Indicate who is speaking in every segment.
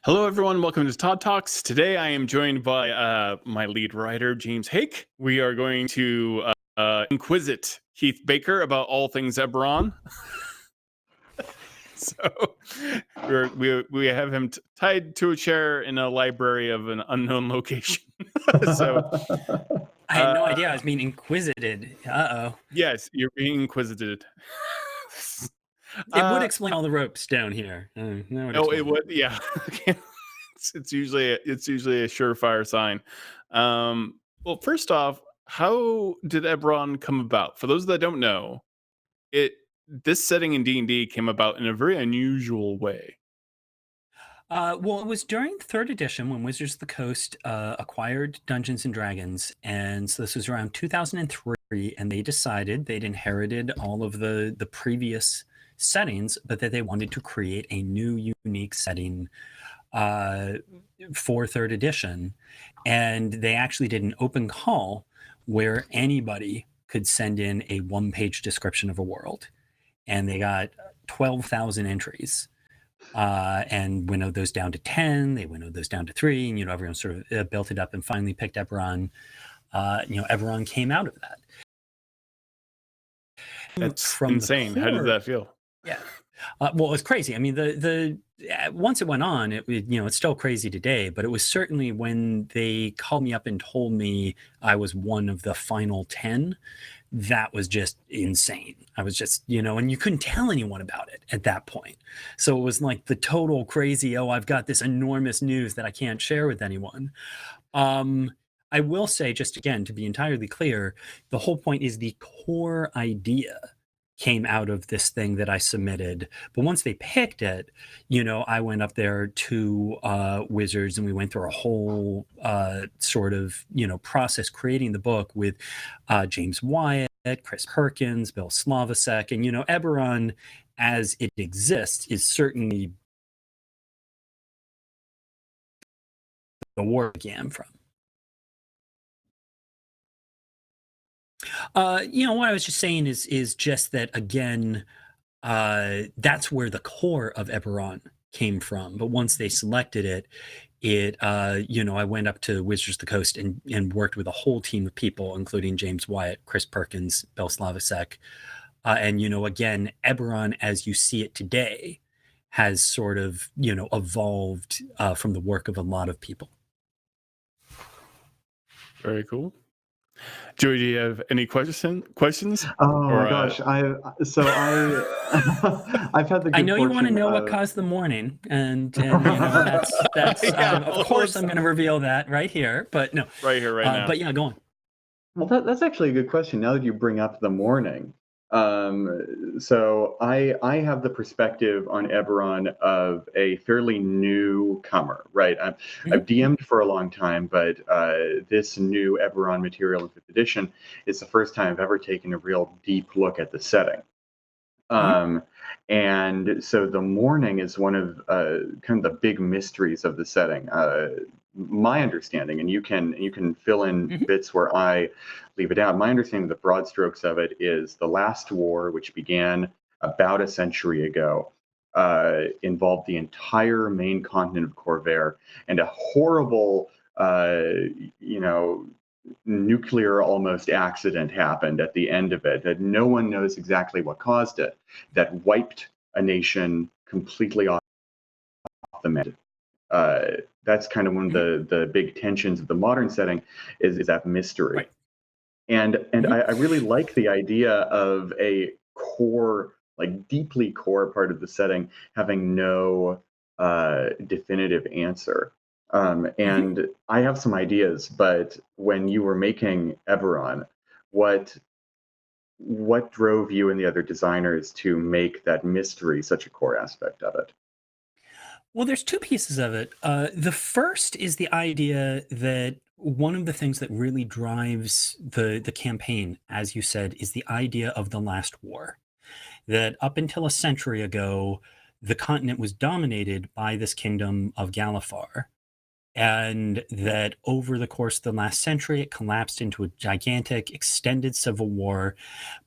Speaker 1: Hello, everyone. Welcome to Todd Talks. Today, I am joined by my lead writer, James Haeck. We are going to inquisit Heath Baker about all things Eberron. So we have him tied to a chair in a library of an unknown location. So
Speaker 2: I had no idea I was being inquisited. Uh-oh.
Speaker 1: yes, you're being inquisited.
Speaker 2: It would explain all the ropes down here.
Speaker 1: It would, yeah. It's usually a surefire sign. Well, first off, how did Eberron come about? For those that don't know, this setting in D&D came about in a very unusual way.
Speaker 2: Well, it was during third edition when Wizards of the Coast acquired Dungeons and Dragons, and so this was around 2003, and they decided they'd inherited all of the previous settings, but that they wanted to create a new, unique setting for third edition, and they actually did an open call where anybody could send in a one-page description of a world, and they got 12,000 entries. And winnowed those down to 10, they winnowed those down to 3, and everyone sort of built it up and finally picked Eberron. Eberron came out of that.
Speaker 1: That's insane. How did that feel?
Speaker 2: Yeah. Well, it's crazy. I mean, the once it went on, it's still crazy today, but it was certainly when they called me up and told me I was one of the final 10, that was just insane. I was just, and you couldn't tell anyone about it at that point. So it was like the total crazy, I've got this enormous news that I can't share with anyone. I will say, just again, to be entirely clear, the whole point is the core idea came out of this thing that I submitted. But once they picked it, I went up there to Wizards and we went through a whole sort of, process creating the book with James Wyatt, Chris Perkins, Bill Slavacek, and, Eberron as it exists is certainly the war began from. What I was just saying is just that, again, that's where the core of Eberron came from. But once they selected it, I went up to Wizards of the Coast and worked with a whole team of people, including James Wyatt, Chris Perkins, Bill Slavacek. And, again, Eberron, as you see it today, has sort of, evolved from the work of a lot of people.
Speaker 1: Very cool. Joey, do you have any questions?
Speaker 3: Oh my gosh! I've had the good
Speaker 2: I know you want to
Speaker 3: fortune
Speaker 2: know what
Speaker 3: of-
Speaker 2: caused the mourning, and that's
Speaker 1: Yeah,
Speaker 2: of course I'm going to reveal that right here. But no,
Speaker 1: right here, right now.
Speaker 2: But yeah, go on.
Speaker 3: Well, that's actually a good question. Now that you bring up the Mourning, so I have the perspective on Eberron of a fairly newcomer, right? I've DM'd for a long time, but this new Eberron material in 5th edition is the first time I've ever taken a real deep look at the setting. And so the Mourning is one of kind of the big mysteries of the setting. My understanding, and you can fill in bits where I leave it out. My understanding, the broad strokes of it, is the last war, which began about a century ago, involved the entire main continent of Corvair, and a horrible, nuclear almost accident happened at the end of it that no one knows exactly what caused it, that wiped a nation completely off the map. That's kind of one of the big tensions of the modern setting is that mystery.
Speaker 2: Right.
Speaker 3: And I really like the idea of a core, like deeply core part of the setting having no definitive answer. And I have some ideas, but when you were making Eberron, what drove you and the other designers to make that mystery such a core aspect of it?
Speaker 2: Well, there's two pieces of it. The first is the idea that one of the things that really drives the campaign, as you said, is the idea of the last war. That up until a century ago, the continent was dominated by this kingdom of Galifar. And that over the course of the last century, it collapsed into a gigantic, extended civil war.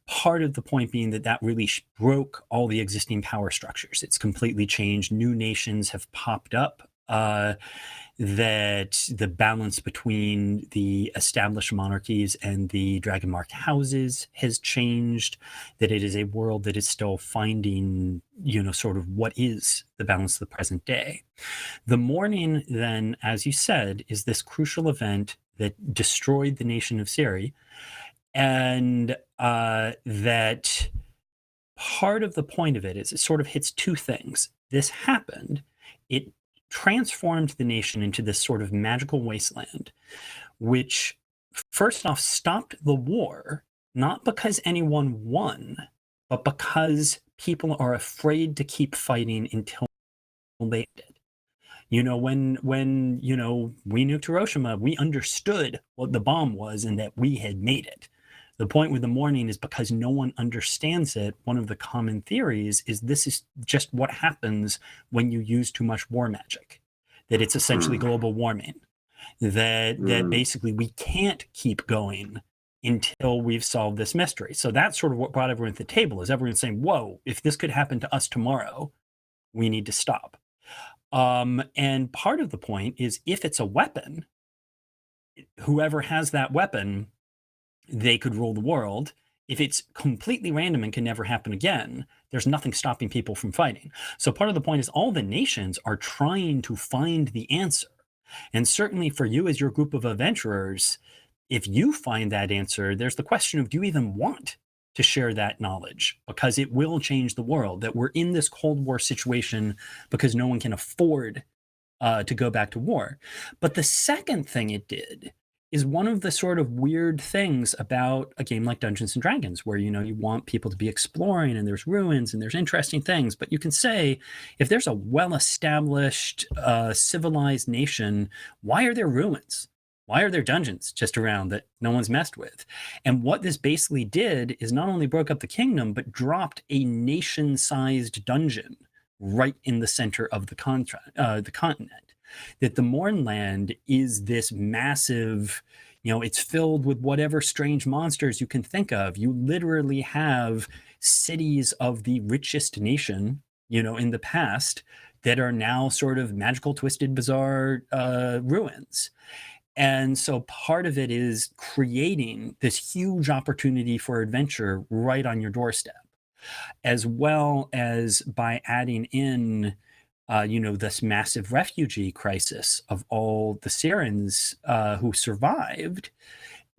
Speaker 2: Part of the point being that really broke all the existing power structures. It's completely changed. New nations have popped up that the balance between the established monarchies and the Dragonmark houses has changed, that it is a world that is still finding, sort of what is the balance of the present day. The Mourning, then, as you said, is this crucial event that destroyed the nation of Siri, and that part of the point of it is it sort of hits two things. This happened, it transformed the nation into this sort of magical wasteland, which first off stopped the war, not because anyone won, but because people are afraid to keep fighting until they did. When we nuked Hiroshima, we understood what the bomb was and that we had made it. The point with the Mourning is because no one understands it. One of the common theories is this is just what happens when you use too much war magic, that it's essentially global warming, that basically we can't keep going until we've solved this mystery. So that's sort of what brought everyone to the table, is everyone saying, whoa, if this could happen to us tomorrow, we need to stop. And part of the point is if it's a weapon, whoever has that weapon, they could rule the world. If it's completely random and can never happen again, there's nothing stopping people from fighting. So part of the point is all the nations are trying to find the answer. And certainly for you as your group of adventurers, if you find that answer, there's the question of, do you even want to share that knowledge? Because it will change the world, that we're in this Cold War situation because no one can afford to go back to war. But the second thing it did is one of the sort of weird things about a game like Dungeons and Dragons, where, you want people to be exploring and there's ruins and there's interesting things. But you can say, if there's a well-established, civilized nation, why are there ruins? Why are there dungeons just around that no one's messed with? And what this basically did is not only broke up the kingdom, but dropped a nation-sized dungeon right in the center of the continent. That the Mournland is this massive, it's filled with whatever strange monsters you can think of. You literally have cities of the richest nation, in the past that are now sort of magical, twisted, bizarre ruins. And so part of it is creating this huge opportunity for adventure right on your doorstep, as well as by adding in this massive refugee crisis of all the Sirens who survived.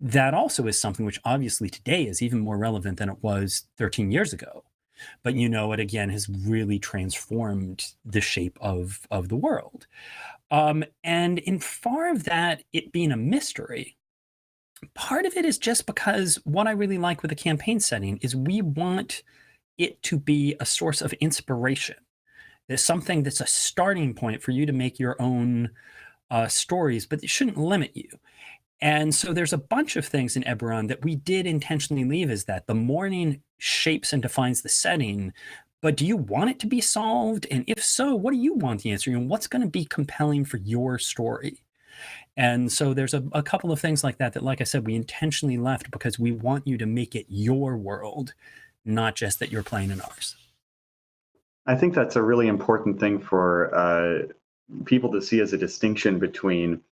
Speaker 2: That also is something which obviously today is even more relevant than it was 13 years ago. But it again has really transformed the shape of the world. And in far of that, it being a mystery, part of it is just because what I really like with the campaign setting is we want it to be a source of inspiration. There's something that's a starting point for you to make your own stories, but it shouldn't limit you. And so there's a bunch of things in Eberron that we did intentionally leave as that. The Mourning shapes and defines the setting, but do you want it to be solved? And if so, what do you want the answer? What's going to be compelling for your story? And so there's a couple of things like that, like I said, we intentionally left because we want you to make it your world, not just that you're playing in ours.
Speaker 3: I think that's a really important thing for people to see as a distinction between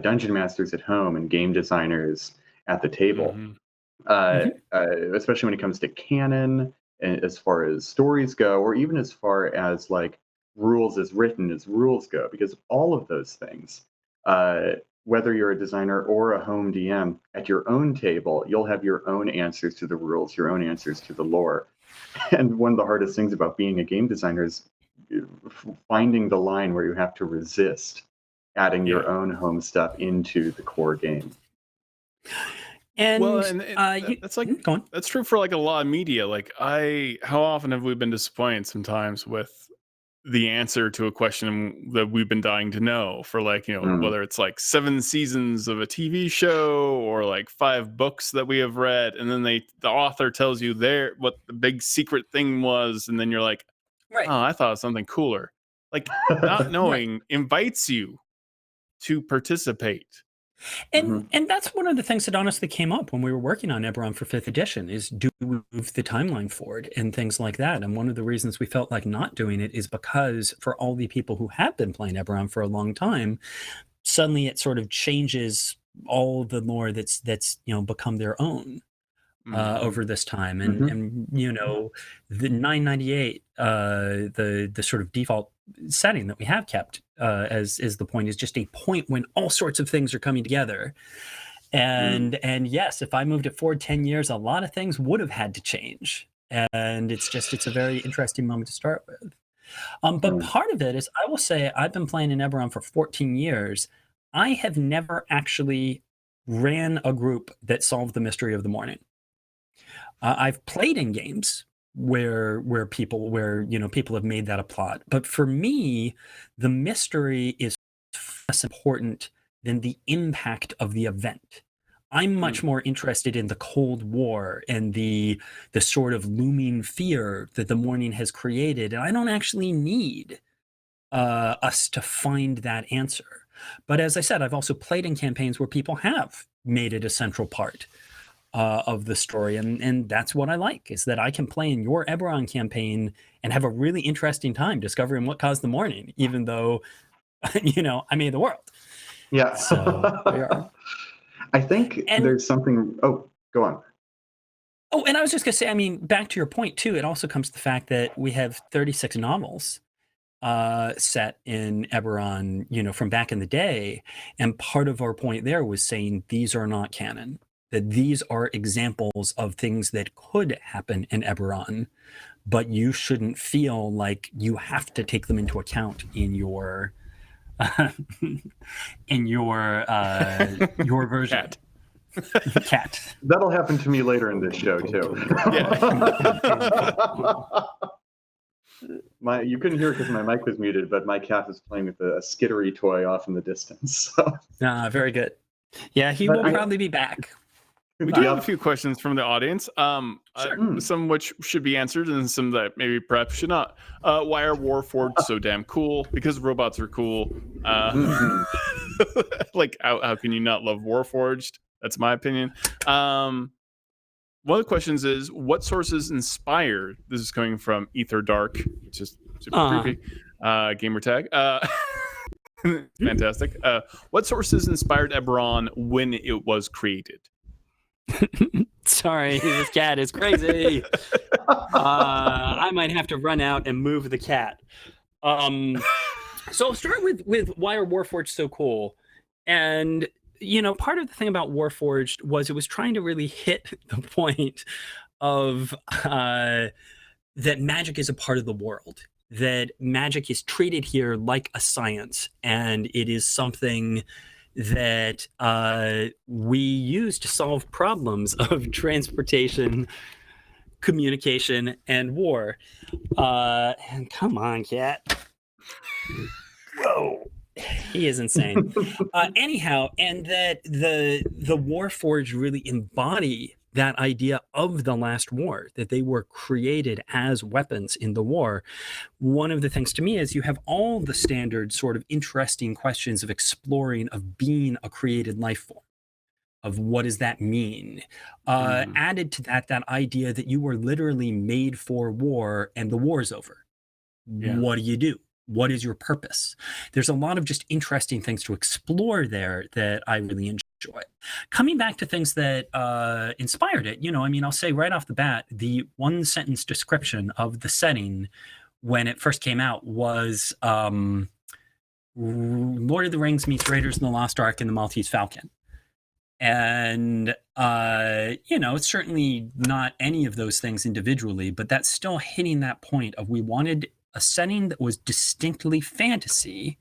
Speaker 3: dungeon masters at home and game designers at the table, especially when it comes to canon, as far as stories go, or even as far as like rules as written as rules go, because all of those things, whether you're a designer or a home DM, at your own table, you'll have your own answers to the rules, your own answers to the lore. And one of the hardest things about being a game designer is finding the line where you have to resist adding your own home stuff into the core game.
Speaker 2: And
Speaker 1: that's like that's true for like a lot of media. Like how often have we been disappointed sometimes with the answer to a question that we've been dying to know for, like, whether it's like 7 seasons of a TV show or like 5 books that we have read, and then the author tells you what the big secret thing was, and then you're like,
Speaker 2: right.
Speaker 1: Oh, I thought it was something cooler. Like, not knowing invites you to participate.
Speaker 2: And that's one of the things that honestly came up when we were working on Eberron for 5th edition is, do we move the timeline forward and things like that? And one of the reasons we felt like not doing it is because for all the people who have been playing Eberron for a long time, suddenly it sort of changes all the lore that's become their own over this time. And the 998, the sort of default setting that we have kept as is the point, is just a point when all sorts of things are coming together. And yes, if I moved it forward 10 years, a lot of things would have had to change. And it's a very interesting moment to start with. But part of it is, I will say, I've been playing in Eberron for 14 years. I have never actually ran a group that solved the mystery of the Mourning. I've played in games where people have made that a plot, but for me, the mystery is less important than the impact of the event. I'm much more interested in the Cold War and the sort of looming fear that the Mourning has created, and I don't actually need us to find that answer. But as I said, I've also played in campaigns where people have made it a central part of the story, and that's what I like, is that I can play in your Eberron campaign and have a really interesting time discovering what caused the Mourning, even though I made the world.
Speaker 3: Yeah.
Speaker 2: So we are.
Speaker 3: I think there's something. Oh, go on.
Speaker 2: Oh, and I was just gonna say, I mean, back to your point too, it also comes to the fact that we have 36 novels set in Eberron, from back in the day, and part of our point there was saying these are not canon, that these are examples of things that could happen in Eberron, but you shouldn't feel like you have to take them into account in your your version. Cat.
Speaker 3: That'll happen to me later in this show too. You couldn't hear it because my mic was muted, but my cat is playing with a skittery toy off in the distance. So.
Speaker 2: Very good. Yeah, he will probably be back.
Speaker 1: We do have a few questions from the audience.
Speaker 2: Sure.
Speaker 1: Some which should be answered, and some that maybe perhaps should not. Why are Warforged so damn cool? Because robots are cool. Like, how can you not love Warforged? That's my opinion. One of the questions is, what sources inspired? This is coming from Ether Dark, which is super creepy. Gamer tag. Fantastic. What sources inspired Eberron when it was created?
Speaker 2: Sorry, this cat is crazy. I might have to run out and move the cat. So I'll start with why are Warforged so cool? And part of the thing about Warforged was it was trying to really hit the point of that magic is a part of the world, that magic is treated here like a science, and it is something that we use to solve problems of transportation, communication, and war. And come on, cat. Whoa. He is insane. Anyhow, and that the Warforged really embody that idea of the last war, that they were created as weapons in the war. One of the things to me is you have all the standard sort of interesting questions of exploring, of being a created life form, of what does that mean? Added to that idea that you were literally made for war and the war's over. Yeah. What do you do? What is your purpose? There's a lot of just interesting things to explore there that I really enjoy. Coming back to things that inspired it, I'll say right off the bat, the one sentence description of the setting when it first came out was Lord of the Rings meets Raiders of the Lost Ark and the Maltese Falcon. And, it's certainly not any of those things individually, but that's still hitting that point of we wanted a setting that was distinctly fantasy,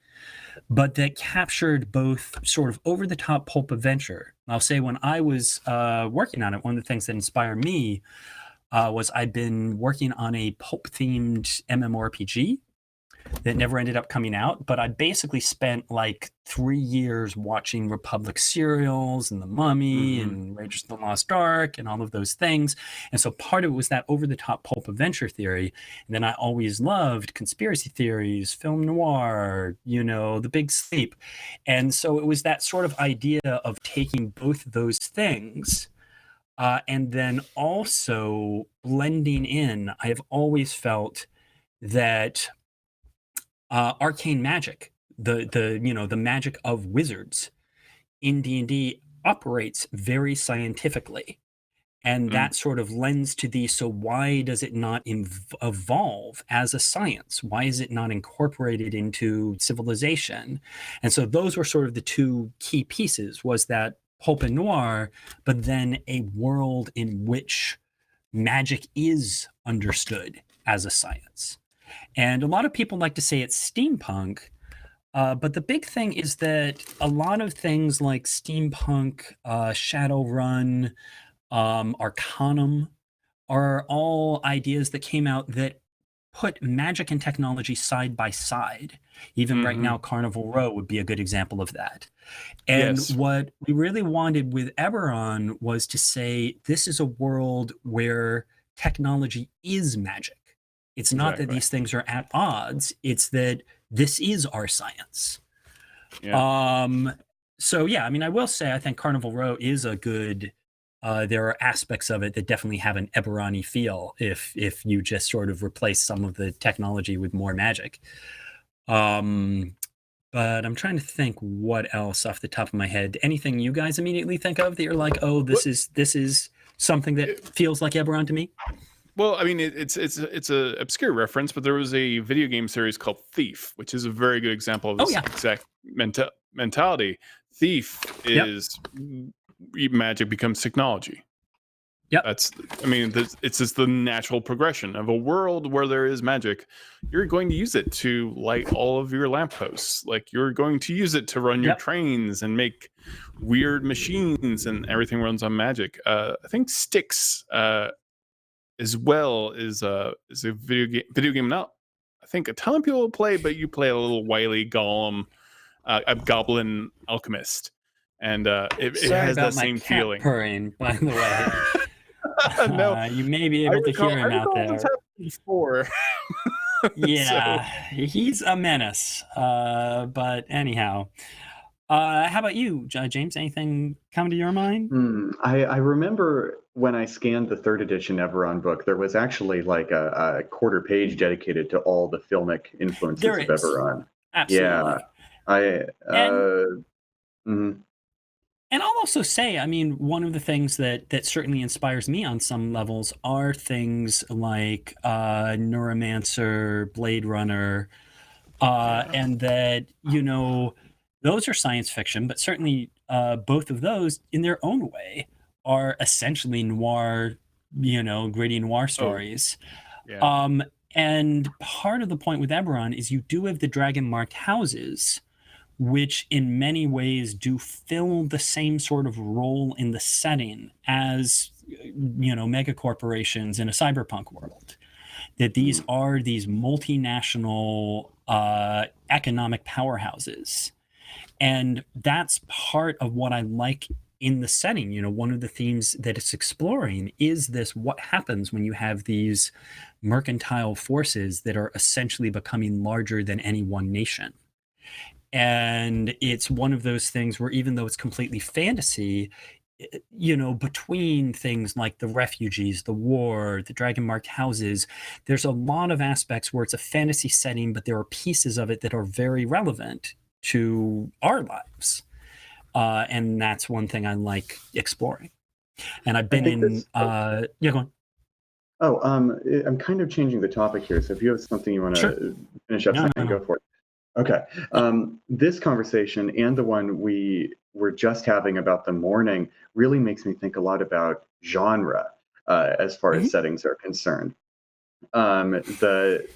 Speaker 2: but that captured both sort of over-the-top pulp adventure. I'll say when I was working on it, one of the things that inspired me was I'd been working on a pulp-themed MMORPG that never ended up coming out. But I basically spent like 3 years watching Republic serials and The Mummy and Raiders of the Lost Ark and all of those things. And so part of it was that over-the-top pulp adventure theory. And then I always loved conspiracy theories, film noir, The Big Sleep. And so it was that sort of idea of taking both those things and then also blending in. I have always felt that arcane magic, the magic of wizards in D&D operates very scientifically, and that sort of lends to the, so why does it not evolve as a science? Why is it not incorporated into civilization? And so those were sort of the two key pieces, was that pulp and noir, but then a world in which magic is understood as a science. And a lot of people like to say it's steampunk, but the big thing is that a lot of things like steampunk, Shadowrun, Arcanum are all ideas that came out that put magic and technology side by side. Even right now, Carnival Row would be a good example of that. And what we really wanted with Eberron was to say, this is a world where technology is magic. It's not that these things are at odds. It's that this is our science. Yeah. So yeah, I mean, I will say, I think Carnival Row is a good, there are aspects of it that definitely have an Eberron-y feel if you just sort of replace some of the technology with more magic. But I'm trying to think what else off the top of my head. Anything you guys immediately think of that you're like, oh, this is something that feels like Eberron to me?
Speaker 1: Well, I mean, it's a obscure reference, but there was a video game series called Thief, which is a very good example of this exact mentality. Thief is magic becomes technology.
Speaker 2: Yeah,
Speaker 1: it's just the natural progression of a world where there is magic. You're going to use it to light all of your lampposts. Like, you're going to use it to run your trains and make weird machines, and everything runs on magic. I think Styx as well is a video game. Not, I think a ton of people play, but you play a little wily golem, a goblin alchemist, and it has that same feeling.
Speaker 2: Purring, by the way. No, you may be able to hear him out there.
Speaker 1: Before.
Speaker 2: Yeah, he's a menace. But anyhow, how about you, James? Anything come to your mind?
Speaker 3: I remember when I scanned the 3rd edition Eberron book, there was actually like a quarter page dedicated to all the filmic influences of Eberron.
Speaker 2: Absolutely.
Speaker 3: Yeah.
Speaker 2: And I'll also say, I mean, one of the things that certainly inspires me on some levels are things like Neuromancer, Blade Runner, and that, those are science fiction, but certainly both of those in their own way are essentially noir, gritty noir stories. And part of the point with Eberron is you do have the dragon-marked houses, which in many ways do fill the same sort of role in the setting as, mega corporations in a cyberpunk world. That these are these multinational economic powerhouses. And that's part of what I like in the setting. One of the themes that it's exploring is this: what happens when you have these mercantile forces that are essentially becoming larger than any one nation. And it's one of those things where, even though it's completely fantasy, between things like the refugees, the war, the dragon-marked houses, there's a lot of aspects where it's a fantasy setting, but there are pieces of it that are very relevant to our lives. And that's one thing I like exploring. And I've been in... go on.
Speaker 3: Oh, I'm kind of changing the topic here, so if you have something you want to finish up saying, go for it. Okay. This conversation and the one we were just having about the Mourning really makes me think a lot about genre as far as settings are concerned. The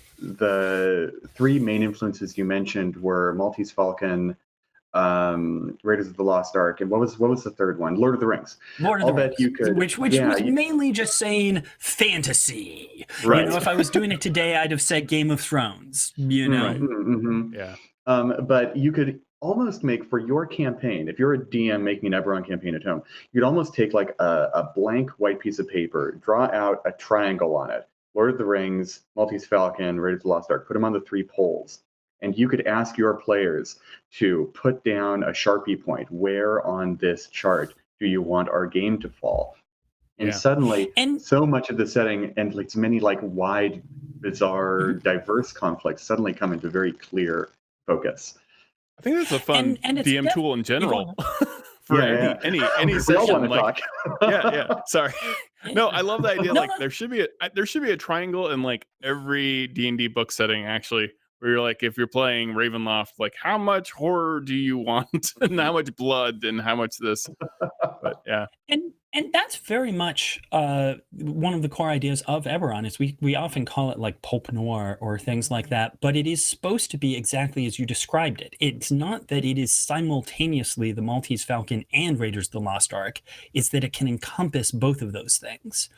Speaker 3: 3 main influences you mentioned were Maltese Falcon, Raiders of the Lost Ark, and what was the third one? Lord of the Rings.
Speaker 2: Lord of the Rings,
Speaker 3: you could,
Speaker 2: which was mainly just saying fantasy.
Speaker 3: Right.
Speaker 2: You know, if I was doing it today, I'd have said Game of Thrones. You know,
Speaker 1: Right.
Speaker 3: Mm-hmm.
Speaker 1: Yeah.
Speaker 3: But you could almost make, for your campaign, if you're a DM making an Eberron campaign at home, you'd almost take like a blank white piece of paper, draw out a triangle on it, Lord of the Rings, Maltese Falcon, Raiders of the Lost Ark, put them on the 3 poles. And you could ask your players to put down a Sharpie point. Where on this chart do you want our game to fall? And suddenly, so much of the setting and like many like wide, bizarre, diverse conflicts suddenly come into very clear focus.
Speaker 1: I think that's a fun DM tool in general. For any
Speaker 3: we all
Speaker 1: session.
Speaker 3: want to talk.
Speaker 1: yeah. Sorry. No, I love the idea. There should be a triangle in like every D&D book setting, actually, where you're like, if you're playing Ravenloft, like how much horror do you want, and how much blood, and how much this. But yeah.
Speaker 2: And that's very much one of the core ideas of Eberron is we often call it like pulp noir or things like that, but it is supposed to be exactly as you described it. It's not that it is simultaneously the Maltese Falcon and Raiders of the Lost Ark. It's that it can encompass both of those things.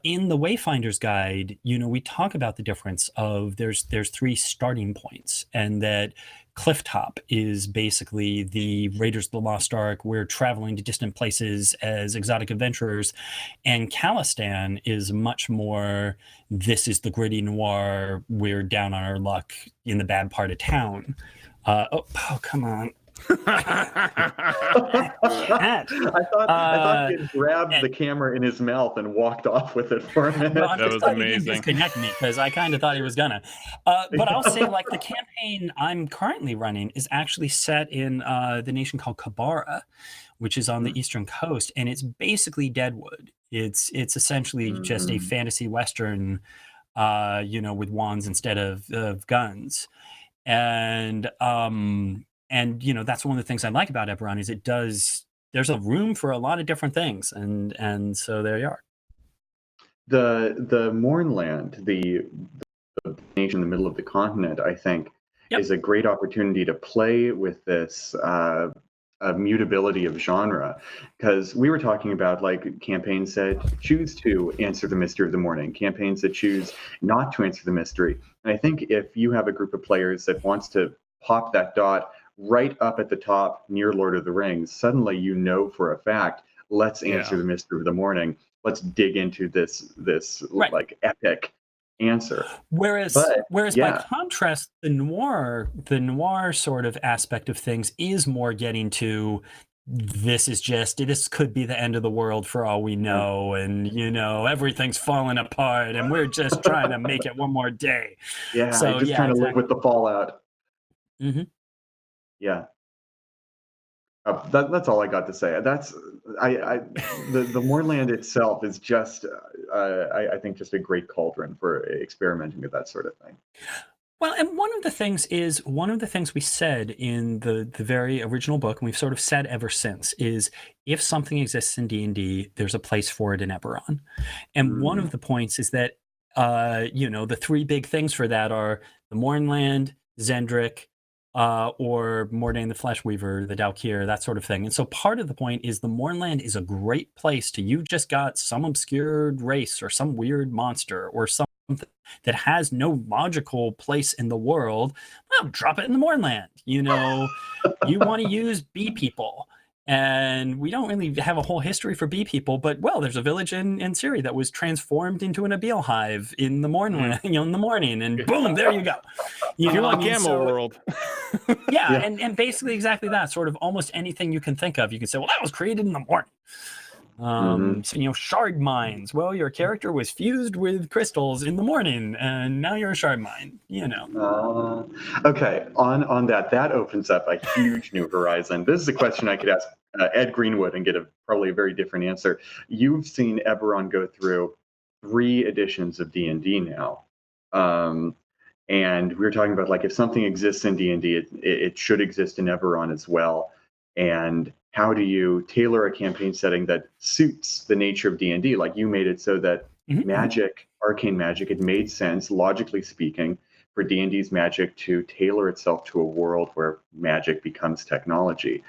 Speaker 2: In the Wayfinder's Guide, you know, we talk about the difference of there's 3 starting points, and that Clifftop is basically the Raiders of the Lost Ark. We're traveling to distant places as exotic adventurers. And Calistan is much more, this is the gritty noir. We're down on our luck in the bad part of town. Oh, come on.
Speaker 3: I thought he had grabbed the camera in his mouth and walked off with it for a minute.
Speaker 2: Well,
Speaker 1: that was amazing.
Speaker 2: Disconnect me because I kind of thought he was gonna. But I'll say, like, the campaign I'm currently running is actually set in the nation called Kabara, which is on the eastern coast, and it's basically Deadwood. It's essentially just a fantasy western, you know, with wands instead of guns, and you know, that's one of the things I like about Eberron is there's a room for a lot of different things, and so there you are.
Speaker 3: The Mournland, the nation in the middle of the continent, I think, is a great opportunity to play with this mutability of genre, because we were talking about like campaigns that choose to answer the mystery of the morning, campaigns that choose not to answer the mystery. And I think if you have a group of players that wants to pop that dot right up at the top near Lord of the Rings, suddenly you know for a fact, let's answer the mystery of the morning. Let's dig into this like epic answer.
Speaker 2: Whereas by contrast, the noir sort of aspect of things is more getting to, this could be the end of the world for all we know, and you know, everything's falling apart and we're just trying to make it one more day.
Speaker 3: Trying to live with the fallout.
Speaker 2: Mm-hmm.
Speaker 3: Yeah. That's all I got to say. The Mournland itself is just, I think, just a great cauldron for experimenting with that sort of thing.
Speaker 2: Well, and one of the things we said in the very original book, and we've sort of said ever since, is if something exists in D&D, there's a place for it in Eberron. And one of the points is that, you know, the 3 big things for that are the Mournland, Zendrick, or Mordenkainene the Flesh Weaver, the Dalkir, that sort of thing. And so part of the point is the Mournland is a great place to, you just got some obscured race or some weird monster or something that has no logical place in the world. Well, drop it in the Mournland. You know, you want to use bee people. And we don't really have a whole history for bee people, but there's a village in Syria that was transformed into an abeille hive in the morning, you know, in the morning, and boom, there you go.
Speaker 1: You know, like Gamma World.
Speaker 2: And basically exactly that. Sort of almost anything you can think of, you can say, well, that was created in the morning. So, you know, shard mines. Well, your character was fused with crystals in the morning, and now you're a shard mine. You know.
Speaker 3: Okay. On that opens up a huge new horizon. This is a question I could ask Ed Greenwood and get probably a very different answer. You've seen Eberron go through 3 editions of D&D now, and we were talking about like if something exists in D&D, it should exist in Eberron as well. And how do you tailor a campaign setting that suits the nature of D&D? Like you made it so that magic, arcane magic, it made sense, logically speaking, for D&D's magic to tailor itself to a world where magic becomes technology.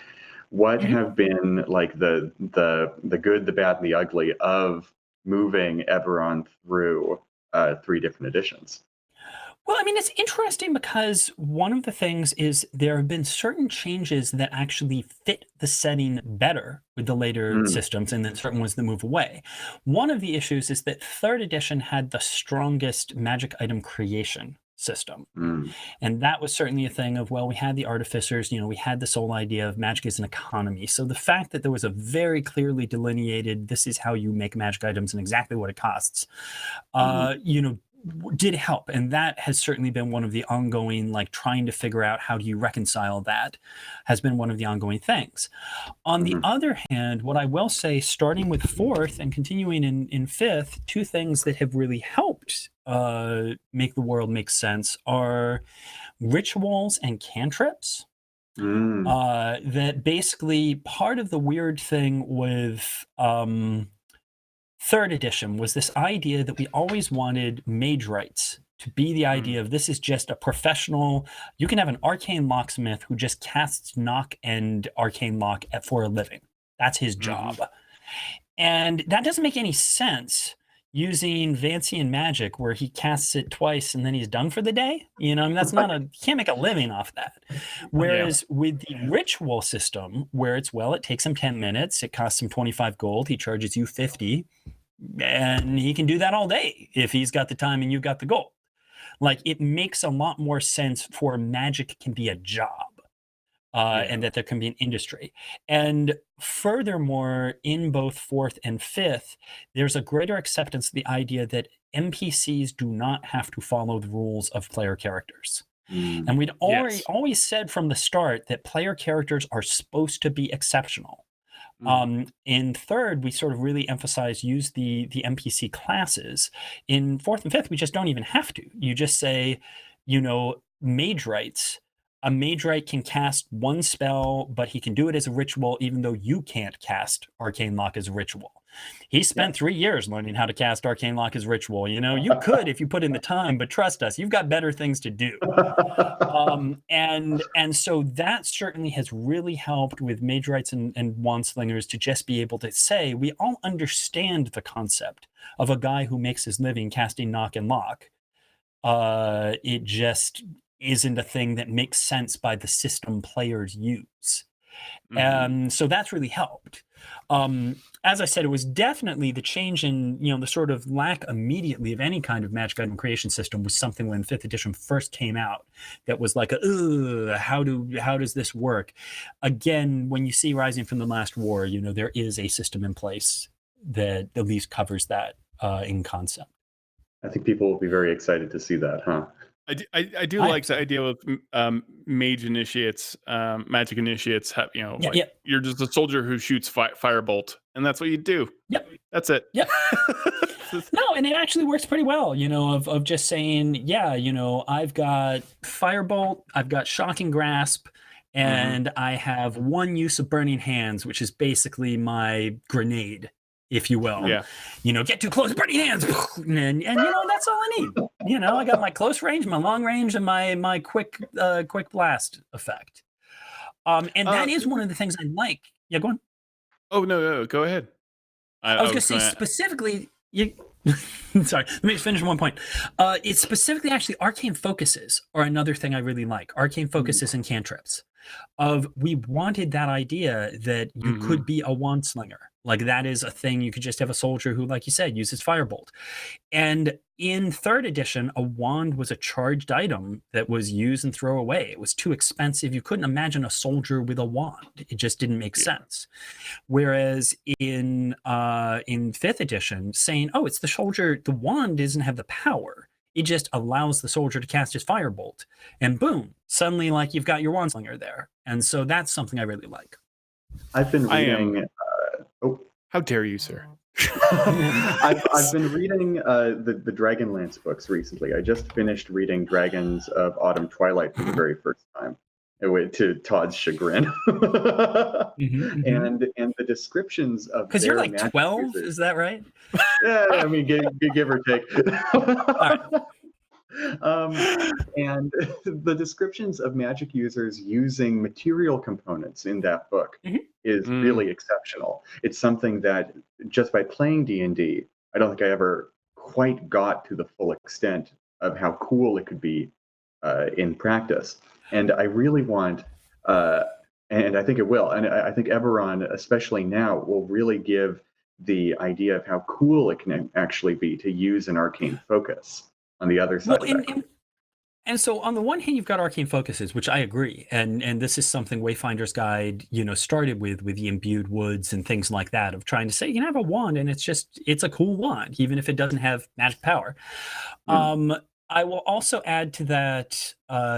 Speaker 3: What have been like the good, the bad, and the ugly of moving Eberron through 3 different editions?
Speaker 2: Well, I mean, it's interesting because one of the things is there have been certain changes that actually fit the setting better with the later systems, and then certain ones that move away. One of the issues is that 3rd edition had the strongest magic item creation system. And that was certainly a thing of, well, we had the artificers, we had this whole idea of magic as an economy. So the fact that there was a very clearly delineated, this is how you make magic items and exactly what it costs, did help. And that has certainly been one of the ongoing, like trying to figure out how do you reconcile that has been one of the ongoing things. On the other hand, what I will say, starting with 4th and continuing in 5th, 2 things that have really helped make the world make sense are rituals and cantrips. That basically part of the weird thing with 3rd edition was this idea that we always wanted mage rights to be the idea of this is just a professional. You can have an arcane locksmith who just casts knock and arcane lock for a living. That's his job. And that doesn't make any sense using Vancian magic where he casts it twice and then he's done for the day. That's not you can't make a living off that. Whereas with the ritual system where it takes him 10 minutes, it costs him 25 gold, he charges you 50, and he can do that all day if he's got the time and you've got the gold. Like, it makes a lot more sense for magic can be a job. And that there can be an industry. And furthermore, in both 4th and 5th, there's a greater acceptance of the idea that NPCs do not have to follow the rules of player characters. And we'd always said from the start that player characters are supposed to be exceptional. In 3rd, we sort of really use the NPC classes. In 4th and 5th, we just don't even have to. You just say, mage rights. A mage right can cast 1 spell, but he can do it as a ritual, even though you can't cast Arcane Lock as a ritual. He spent 3 years learning how to cast Arcane Lock as ritual. You could if you put in the time, but trust us, you've got better things to do. And so that certainly has really helped with mage rights and wand slingers to just be able to say, we all understand the concept of a guy who makes his living casting knock and lock. It just isn't a thing that makes sense by the system players use. So that's really helped. As I said, it was definitely the change in, the sort of lack immediately of any kind of magic item creation system was something when 5th edition first came out that was like, how does this work? Again, when you see Rising from the Last War, there is a system in place that at least covers that in concept.
Speaker 3: I think people will be very excited to see that, huh?
Speaker 1: I do like the idea of mage initiates, magic initiates. You're just a soldier who shoots firebolt, and that's what you do.
Speaker 2: Yep,
Speaker 1: that's it.
Speaker 2: Yep. No, and it actually works pretty well. Of just saying, I've got firebolt, I've got shocking grasp, and I have 1 use of burning hands, which is basically my grenade, if you will. Get too close, burning hands, and that's all I need. I got my close range, my long range, and my quick blast effect. And that is one of the things I like. Yeah, go on.
Speaker 1: Oh no, go ahead.
Speaker 2: I was going to say specifically. Sorry, let me finish one point. It's specifically actually arcane focuses are another thing I really like. Arcane focuses and cantrips. We wanted that idea that you could be a wand slinger. Like, that is a thing. You could just have a soldier who, like you said, uses firebolt. And in 3rd edition, a wand was a charged item that was use and throw away. It was too expensive. You couldn't imagine a soldier with a wand. It just didn't make sense. Whereas in 5th edition, saying, it's the soldier, the wand doesn't have the power. It just allows the soldier to cast his firebolt. And boom, suddenly, like, you've got your wand slinger there. And so that's something I really like.
Speaker 3: I've been reading...
Speaker 1: How dare you, sir?
Speaker 3: I've been reading the Dragonlance books recently. I just finished reading Dragons of Autumn Twilight for the very first time, to Todd's chagrin. And the descriptions of,
Speaker 2: because you're like 12, is that right?
Speaker 3: Yeah, I mean, give or take.
Speaker 2: All right.
Speaker 3: And the descriptions of magic users using material components in that book is really exceptional. It's something that just by playing D&D, I don't think I ever quite got to the full extent of how cool it could be in practice. And I really want, and I think it will, and I think Eberron, especially now, will really give the idea of how cool it can actually be to use an arcane focus on the other side of that.
Speaker 2: And so on the one hand, you've got arcane focuses, which I agree. And this is something Wayfinder's Guide, started with the imbued woods and things like that, of trying to say, you can have a wand and it's a cool wand, even if it doesn't have magic power. I will also add to that,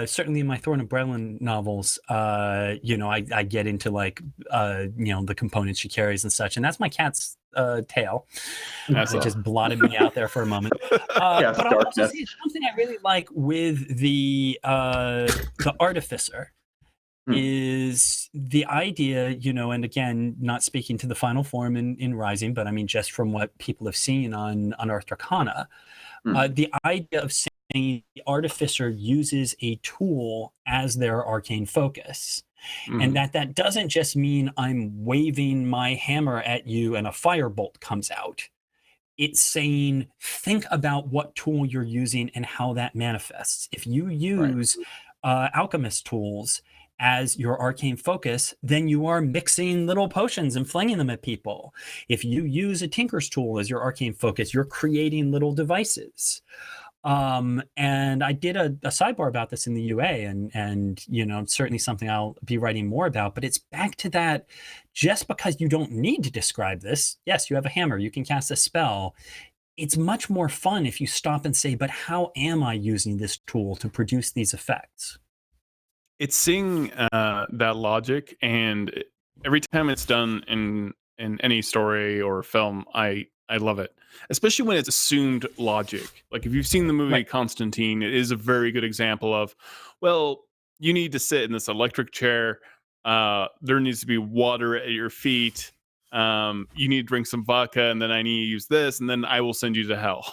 Speaker 2: certainly in my Thorn and Brelin novels, I get into the components she carries and such. And that's my cat's tail. It just blotted me out there for a moment. But I'll also say something I really like with the Artificer is the idea, and again, not speaking to the final form in Rising, but I mean, just from what people have seen on Unearthed Arcana, the idea of saying the Artificer uses a tool as their arcane focus. And that doesn't just mean I'm waving my hammer at you and a firebolt comes out. It's saying, think about what tool you're using and how that manifests. If you use alchemist tools as your arcane focus, then you are mixing little potions and flinging them at people. If you use a tinker's tool as your arcane focus, you're creating little devices. And I did a sidebar about this in the UA, and certainly something I'll be writing more about, but it's back to that, just because you don't need to describe this, yes, you have a hammer, you can cast a spell. It's much more fun if you stop and say, but how am I using this tool to produce these effects?
Speaker 1: It's seeing that logic, and every time it's done in any story or film, I love it, especially when it's assumed logic. Like if you've seen the movie Constantine, it is a very good example of, well, you need to sit in this electric chair. There needs to be water at your feet. You need to drink some vodka, and then I need to use this, and then I will send you to hell.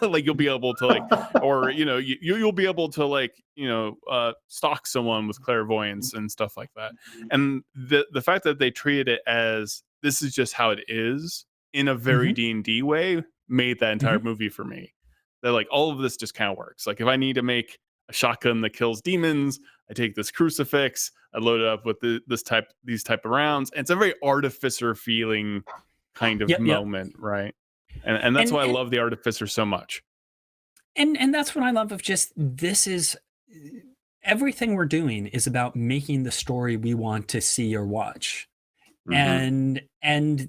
Speaker 1: Like you'll be able to or you'll be able to stalk someone with clairvoyance and stuff like that. And the fact that they treated it as this is just how it is in a very D&D way made that entire movie for me. That like all of this just kind of works. Like if I need to make a shotgun that kills demons, I take this crucifix, I load it up with these type of rounds. And it's a very Artificer feeling kind of moment, right? And that's why I love the Artificer so much.
Speaker 2: And that's what I love of just this is everything we're doing is about making the story we want to see or watch. And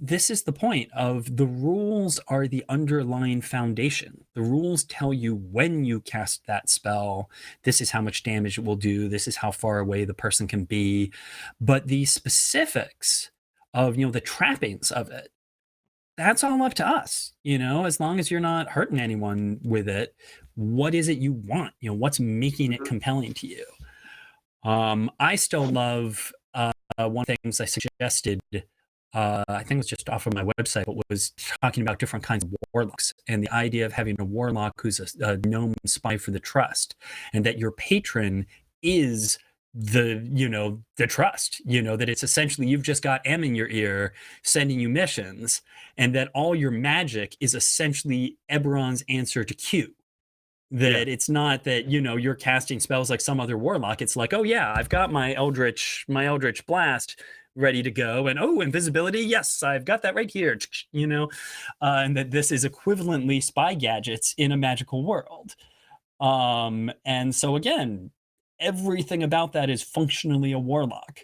Speaker 2: this is the point of the rules are the underlying foundation. The rules tell you when you cast that spell, this is how much damage it will do, this is how far away the person can be. But the specifics of, the trappings of it, that's all up to us, as long as you're not hurting anyone with it. What is it you want? What's making it compelling to you? I still love one of the things I suggested, I think it was just off of my website, but was talking about different kinds of warlocks and the idea of having a warlock who's a gnome spy for the trust, and that your patron is the trust, that it's essentially you've just got M in your ear sending you missions, and that all your magic is essentially Eberron's answer to Q. That it's not that you're casting spells like some other warlock. It's like, oh yeah, I've got my eldritch blast ready to go, and invisibility, yes, I've got that right here, and that this is equivalently spy gadgets in a magical world. And so again, everything about that is functionally a warlock,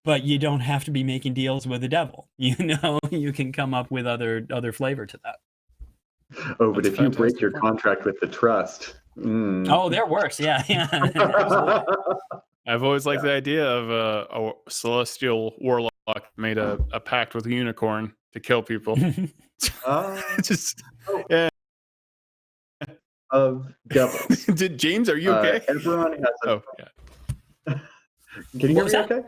Speaker 2: but you don't have to be making deals with the devil. You can come up with other flavor to that.
Speaker 3: Oh, but if you break your contract with the trust.
Speaker 2: Oh, they're worse. Yeah.
Speaker 1: I've always liked the idea of a celestial warlock made a pact with a unicorn to kill people.
Speaker 3: Of devils.
Speaker 1: Did James, are you okay?
Speaker 3: Eberron has Can you hear me okay?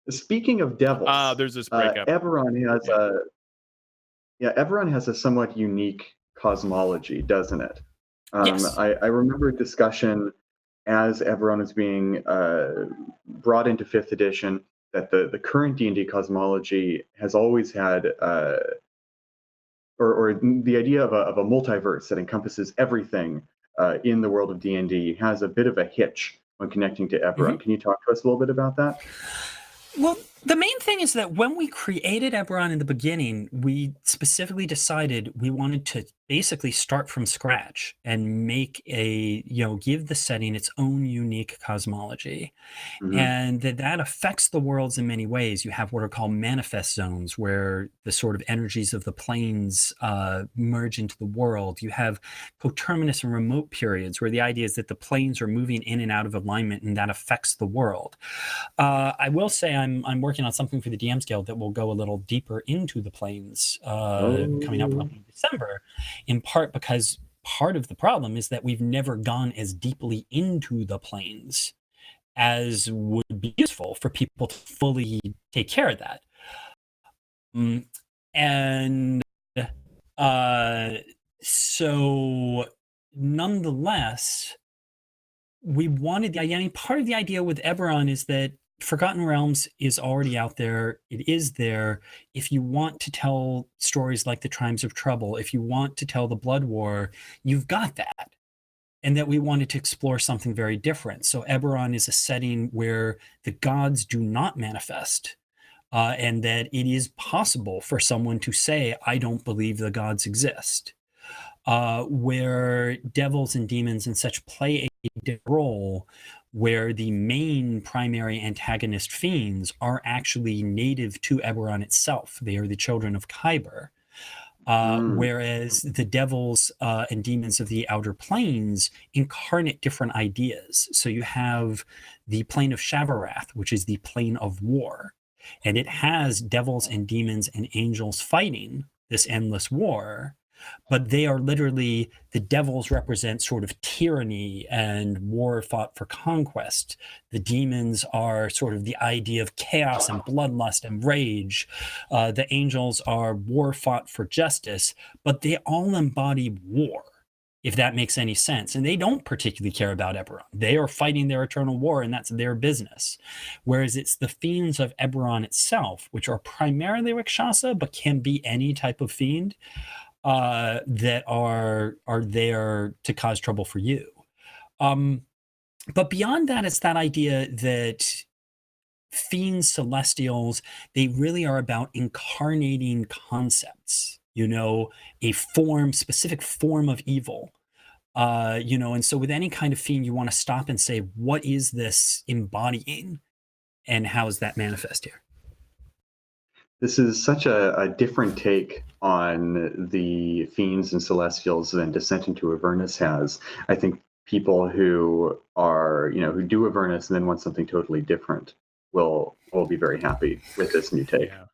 Speaker 3: Speaking of devils,
Speaker 1: there's this breakup.
Speaker 3: Eberron has a somewhat unique cosmology, doesn't it?
Speaker 2: Yes.
Speaker 3: I remember a discussion as Eberron is being brought into 5th edition that the current D&D cosmology has always had, or the idea of a multiverse that encompasses everything in the world of D&D has a bit of a hitch when connecting to Eberron.
Speaker 2: Mhm.
Speaker 3: Can you talk to us a little bit about that?
Speaker 2: Well, the main thing is that when we created Eberron in the beginning, we specifically decided we wanted to basically start from scratch and make give the setting its own unique cosmology.
Speaker 3: Hmm.
Speaker 2: And that affects the worlds in many ways. You have what are called manifest zones, where the sort of energies of the planes merge into the world. You have coterminous and remote periods, where the idea is that the planes are moving in and out of alignment, and that affects the world. I will say I'm working on something for the DM's Guild that will go a little deeper into the planes, coming up in December, in part because part of the problem is that we've never gone as deeply into the planes as would be useful for people to fully take care of that. And so nonetheless, we wanted the idea. I mean, part of the idea with Eberron is that Forgotten Realms is already out there. It is there. If you want to tell stories like the Times of Trouble, if you want to tell the Blood War, you've got that. And that we wanted to explore something very different. So Eberron is a setting where the gods do not manifest, and that it is possible for someone to say, I don't believe the gods exist. Where devils and demons and such play a role, where the main primary antagonist fiends are actually native to Eberron itself. They are the children of Kyber. Whereas the devils and demons of the outer planes incarnate different ideas. So you have the plane of Shavarath, which is the plane of war. And it has devils and demons and angels fighting this endless war. But they are literally, the devils represent sort of tyranny and war fought for conquest. The demons are sort of the idea of chaos and bloodlust and rage. The angels are war fought for justice, but they all embody war, if that makes any sense. And they don't particularly care about Eberron. They are fighting their eternal war, and that's their business. Whereas it's the fiends of Eberron itself, which are primarily Rakshasa, but can be any type of fiend, that are there to cause trouble for you. But beyond that, it's that idea that fiends, celestials, they really are about incarnating concepts, a specific form of evil. And so with any kind of fiend, you want to stop and say, what is this embodying, and how is that manifest here?
Speaker 3: This is such a different take on the fiends and celestials than Descent into Avernus has. I think people who are, who do Avernus and then want something totally different will be very happy with this new take.
Speaker 1: Yeah.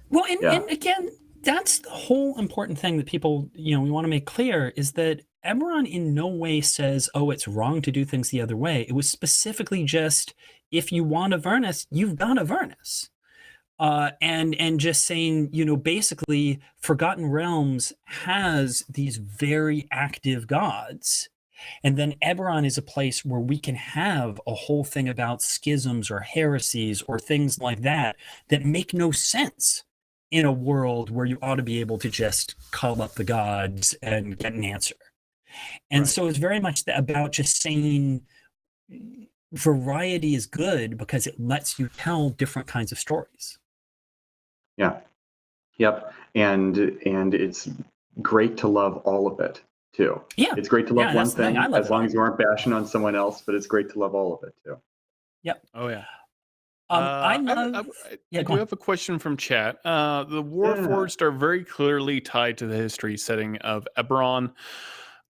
Speaker 2: Well, and again, that's the whole important thing that people, we want to make clear, is that Eberron in no way says, oh, it's wrong to do things the other way. It was specifically just, if you want Avernus, you've got Avernus. And just saying, basically, Forgotten Realms has these very active gods. And then Eberron is a place where we can have a whole thing about schisms or heresies or things like that make no sense in a world where you ought to be able to just call up the gods and get an answer. And
Speaker 1: Right.
Speaker 2: so it's very much about just saying variety is good because it lets you tell different kinds of stories.
Speaker 3: Yeah. Yep. And it's great to love all of it too.
Speaker 2: Yeah.
Speaker 3: It's great to love one
Speaker 2: that's the
Speaker 3: thing
Speaker 2: I love
Speaker 3: as
Speaker 2: it
Speaker 3: long
Speaker 2: all.
Speaker 3: as you aren't bashing on someone else, but it's great to love all of it too.
Speaker 2: Yep.
Speaker 1: Oh yeah.
Speaker 2: I
Speaker 1: I,
Speaker 2: love.
Speaker 1: I
Speaker 2: Go
Speaker 1: do
Speaker 2: on.
Speaker 1: have a question from chat. The
Speaker 3: Yeah.
Speaker 1: Warforged are very clearly tied to the history setting of Eberron.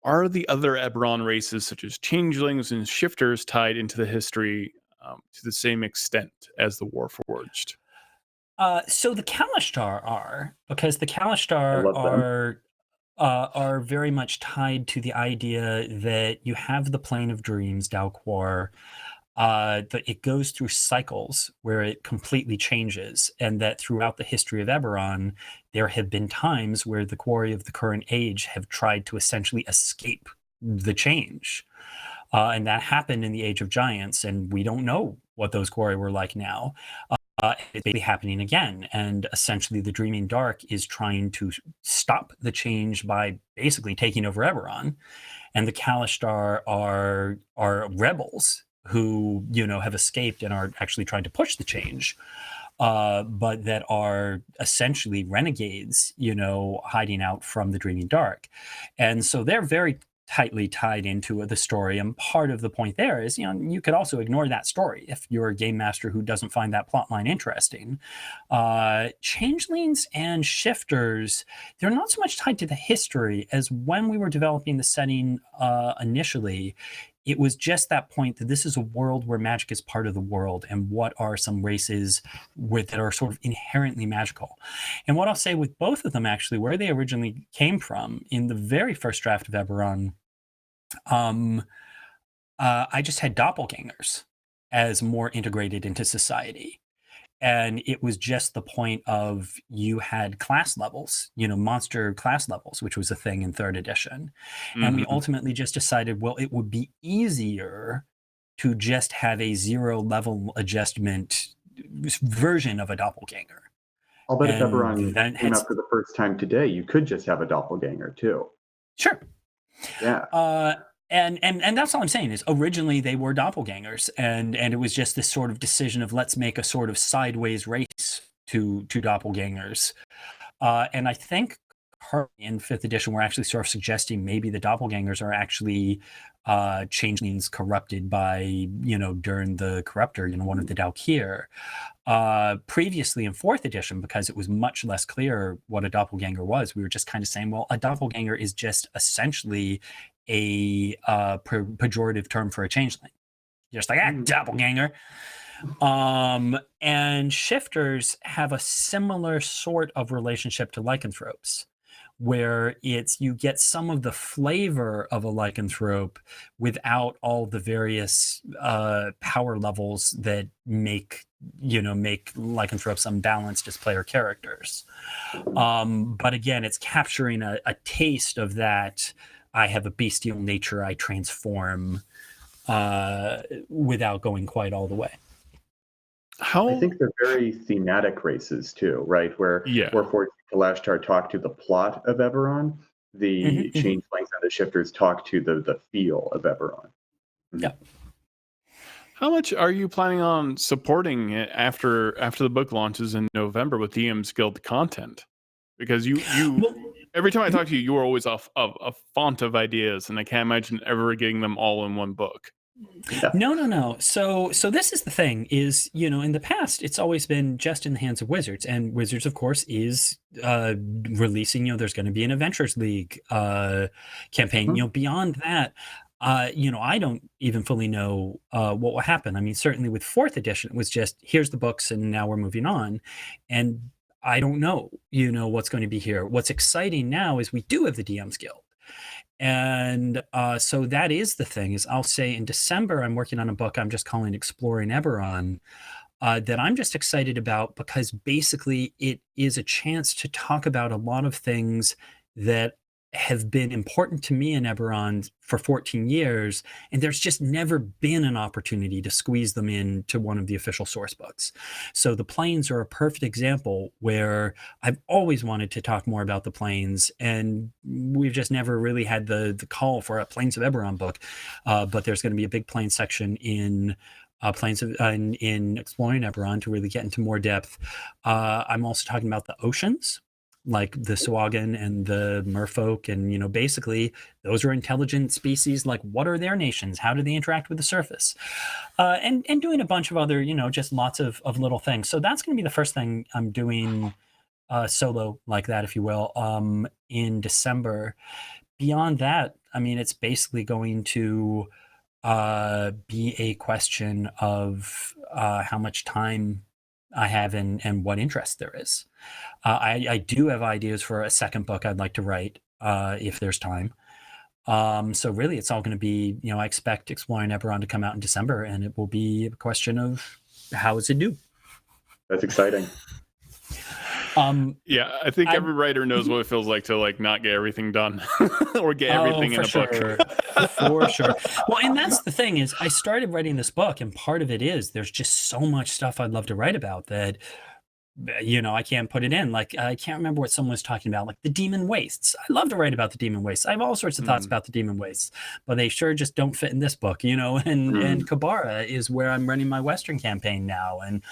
Speaker 1: Are the other Eberron races, such as changelings and shifters, tied into the history to the same extent as the Warforged?
Speaker 2: So the Kalashtar are, because the
Speaker 3: I
Speaker 2: Kalashtar
Speaker 3: love them.
Speaker 2: are very much tied to the idea that you have the plane of dreams, Dalquar, that it goes through cycles where it completely changes, and that throughout the history of Eberron, there have been times where the quarry of the current age have tried to essentially escape the change. And that happened in the Age of Giants, and we don't know what those quarry were like now. It's basically happening again, and essentially the Dreaming Dark is trying to stop the change by basically taking over Eberron, and the Kalashtar are rebels who, you know, have escaped and are actually trying to push the change, but that are essentially renegades, you know, hiding out from the Dreaming Dark. And so they're very tightly tied into the story. And part of the point there is, you know, you could also ignore that story if you're a game master who doesn't find that plot line interesting. Changelings and shifters, they're not so much tied to the history as when we were developing the setting initially. It was just that point that this is a world where magic is part of the world, and what are some races that are sort of inherently magical. And what I'll say with both of them, actually, where they originally came from, in the very first draft of Eberron, I just had doppelgangers as more integrated into society. And it was just the point of, you had class levels, you know, monster class levels, which was a thing in third edition. And we ultimately just decided, well, it would be easier to just have a 0 level adjustment version of a doppelganger.
Speaker 3: I'll bet if
Speaker 2: And
Speaker 3: Eberron
Speaker 2: then
Speaker 3: came
Speaker 2: hence-
Speaker 3: out for the first time today, you could just have a doppelganger too.
Speaker 2: Sure.
Speaker 3: Yeah.
Speaker 2: And that's all I'm saying is, originally they were doppelgangers, and it was just this sort of decision of, let's make a sort of sideways race to doppelgangers. And I think in 5th edition, we're actually sort of suggesting maybe the doppelgangers are actually changelings corrupted by, you know, Durn the Corruptor, you know, one of the Dalkir. Previously in 4th edition, because it was much less clear what a doppelganger was, we were just kind of saying, well, a doppelganger is just essentially a pejorative term for a changeling. Just like, doppelganger. And shifters have a similar sort of relationship to lycanthropes, where it's, you get some of the flavor of a lycanthrope without all the various power levels that make lycanthropes unbalanced as player characters. But again, it's capturing a taste of that. I have a bestial nature, I transform, without going quite all the way.
Speaker 3: I think they're very thematic races too, right? Where Warforged and Kalashtar talk to the plot of Eberron, the changelings and the shifters talk to the feel of Eberron.
Speaker 2: Yeah.
Speaker 1: How much are you planning on supporting it after the book launches in November with DM's Guild content? Because you every time I talk to you, you are always a font of ideas, and I can't imagine ever getting them all in one book.
Speaker 3: Yeah.
Speaker 2: No. So this is the thing is, you know, in the past, it's always been just in the hands of Wizards, and Wizards, of course, is releasing, you know, there's going to be an Adventures League campaign. You know, beyond that, you know, I don't even fully know what will happen. I mean, certainly with 4th edition, it was just, here's the books and now we're moving on. And I don't know, you know, what's going to be here. What's exciting now is we do have the DM's Guild. And so that is the thing, is I'll say in December, I'm working on a book I'm just calling Exploring Eberron, that I'm just excited about, because basically it is a chance to talk about a lot of things that have been important to me in Eberron for 14 years, and there's just never been an opportunity to squeeze them into one of the official source books. So the planes are a perfect example where I've always wanted to talk more about the planes, and we've just never really had the call for a Planes of Eberron book. But there's going to be a big plane section in in Exploring Eberron to really get into more depth. I'm also talking about the oceans, like the Swagan and the merfolk, and, you know, basically those are intelligent species. Like, what are their nations? How do they interact with the surface? And doing a bunch of other, you know, just lots of little things. So that's going to be the first thing I'm doing solo like that, if you will, in December. Beyond that, I mean, it's basically going to be a question of how much time I have and what interest there is. I do have ideas for a second book I'd like to write if there's time. So really, it's all going to be, you know, I expect Exploring Eberron to come out in December, and it will be a question of how is it do.
Speaker 3: That's exciting.
Speaker 1: Yeah, I think
Speaker 2: I-
Speaker 1: every writer knows what it feels like to like not get everything done or get everything in a book.
Speaker 2: For sure. Well, and that's the thing is I started writing this book, and part of it is there's just so much stuff I'd love to write about that I can't put it in. Like I can't remember what someone was talking about, like the demon wastes. I love to write about the demon wastes. I have all sorts of thoughts about the demon wastes, but they sure just don't fit in this book, and Kabara is where I'm running my Western campaign now, and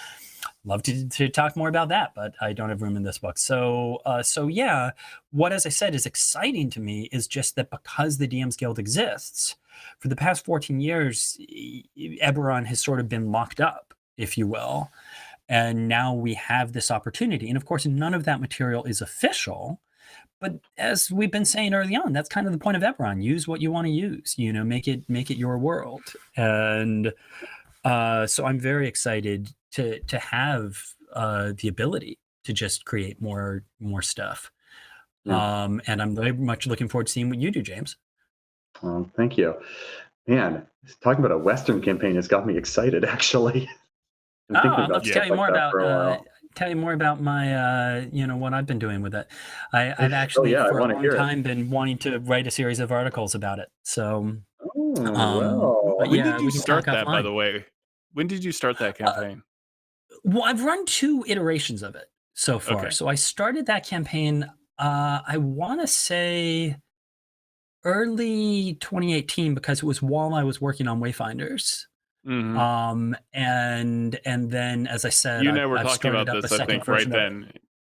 Speaker 2: love to talk more about that, but I don't have room in this book. So yeah, what, as I said, is exciting to me is just that because the DMs Guild exists, for the past 14 years, Eberron has sort of been locked up, if you will. And now we have this opportunity. And of course, none of that material is official. But as we've been saying early on, that's kind of the point of Eberron. Use what you want to use, make it your world. And so I'm very excited to have the ability to just create more stuff. And I'm very much looking forward to seeing what you do, James.
Speaker 3: Thank you. Man, talking about a Western campaign has got me excited, actually.
Speaker 2: Let's tell you more about my, what I've been doing with it. I've actually for a long time been wanting to write a series of articles about it. So,
Speaker 3: but
Speaker 1: when did you start that, by the way? When did you start that campaign?
Speaker 2: Well, I've run 2 iterations of it so far.
Speaker 1: Okay.
Speaker 2: So I started that campaign, I want to say early 2018, because it was while I was working on Wayfinders. And then, as I said,
Speaker 1: you and I were
Speaker 2: I've
Speaker 1: talking about this, I think, right then.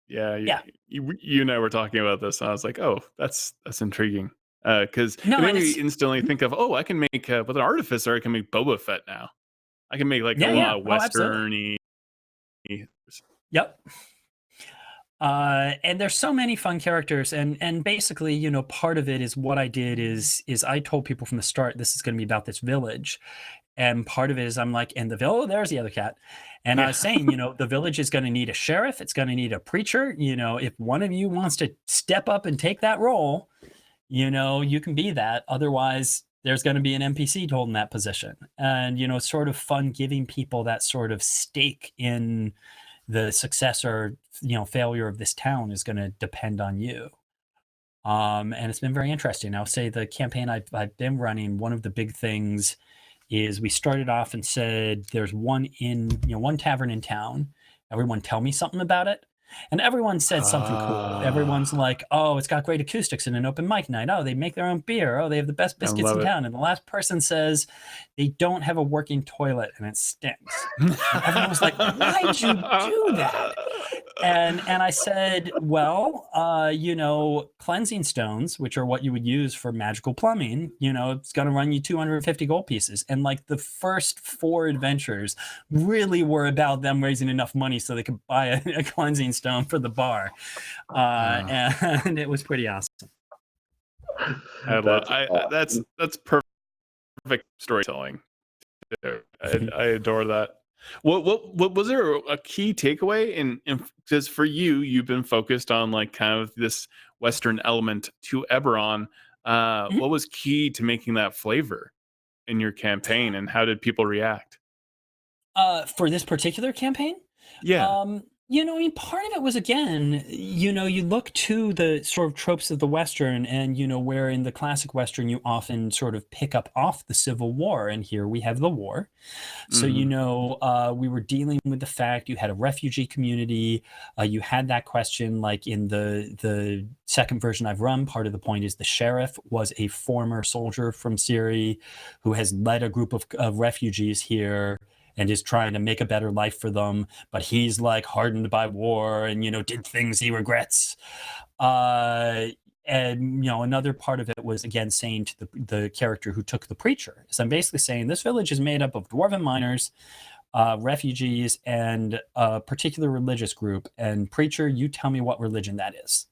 Speaker 1: Yeah. You and I were talking about this, and I was like, oh, that's intriguing. Because it made me instantly think of, I can make with an artificer, I can make Boba Fett now. I can make like a lot of Western-y.
Speaker 2: Yep. And there's so many fun characters, and basically, part of it is what I did is I told people from the start this is going to be about this village, and part of it is I'm like, and the village, there's the other cat, and I was saying, the village is going to need a sheriff, it's going to need a preacher. If one of you wants to step up and take that role, you can be that. Otherwise, there's going to be an NPC holding that position, and it's sort of fun giving people that sort of stake in the success or failure of this town is going to depend on you. And it's been very interesting. I'll say the campaign I've been running, one of the big things is we started off and said there's one tavern in town. Everyone tell me something about it. And everyone said something cool. Everyone's like, oh, it's got great acoustics and an open mic night. Oh, they make their own beer. Oh, they have the best biscuits in town. And the last person says they don't have a working toilet and it stinks. And everyone was like, why'd you do that? And I said, well, cleansing stones, which are what you would use for magical plumbing, it's going to run you 250 gold pieces. And like the first 4 adventures really were about them raising enough money so they could buy a cleansing stone for the bar. And it was pretty awesome.
Speaker 1: That's perfect storytelling. I adore that. What was there a key takeaway in because for you've been focused on like kind of this Western element to Eberron. What was key to making that flavor in your campaign, and how did people react?
Speaker 2: For this particular campaign?
Speaker 1: Yeah.
Speaker 2: Part of it was, again, you look to the sort of tropes of the Western, and, where in the classic Western, you often sort of pick up off the Civil War, and here we have the war. So, we were dealing with the fact you had a refugee community. You had that question, like in the second version I've run, part of the point is the sheriff was a former soldier from Syria who has led a group of refugees here and is trying to make a better life for them, but he's like hardened by war and, did things he regrets. And, another part of it was, again, saying to the character who took the preacher, is I'm basically saying this village is made up of dwarven miners, refugees, and a particular religious group. And preacher, you tell me what religion that is.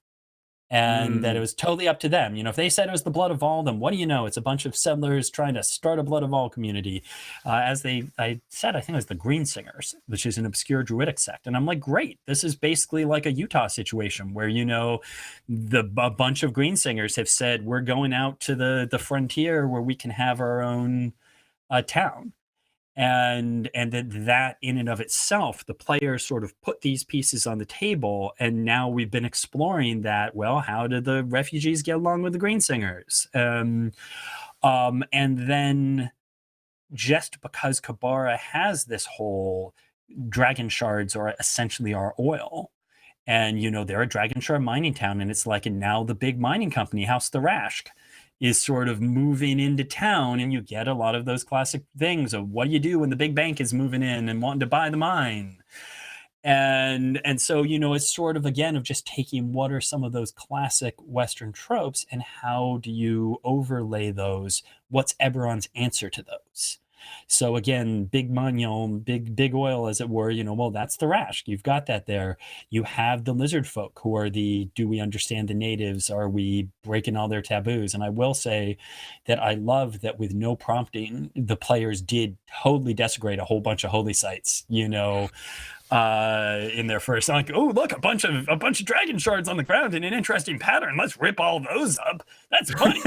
Speaker 2: And that it was totally up to them. If they said it was the Blood of All, then what do you know? It's a bunch of settlers trying to start a Blood of All community. I said, I think it was the Green Singers, which is an obscure druidic sect. And I'm like, great. This is basically like a Utah situation where, a bunch of Green Singers have said, we're going out to the frontier where we can have our own town. and that in and of itself, the players sort of put these pieces on the table, and now we've been exploring that. Well, how did the refugees get along with the Greensingers? And then just because Kabara has this whole dragon shards are essentially our oil. And, they're a dragon shard mining town, and it's like, and now the big mining company, House Thrashk, is sort of moving into town, and you get a lot of those classic things of what do you do when the big bank is moving in and wanting to buy the mine. And so, it's sort of, again, of just taking what are some of those classic Western tropes and how do you overlay those? What's Eberron's answer to those? So again, big money, big oil, as it were, well, that's the Rashk. You've got that there. You have the lizard folk who are do we understand the natives? Are we breaking all their taboos? And I will say that I love that with no prompting, the players did totally desecrate a whole bunch of holy sites, in their first, like, oh, look, a bunch of dragon shards on the ground in an interesting pattern. Let's rip all those up. That's funny.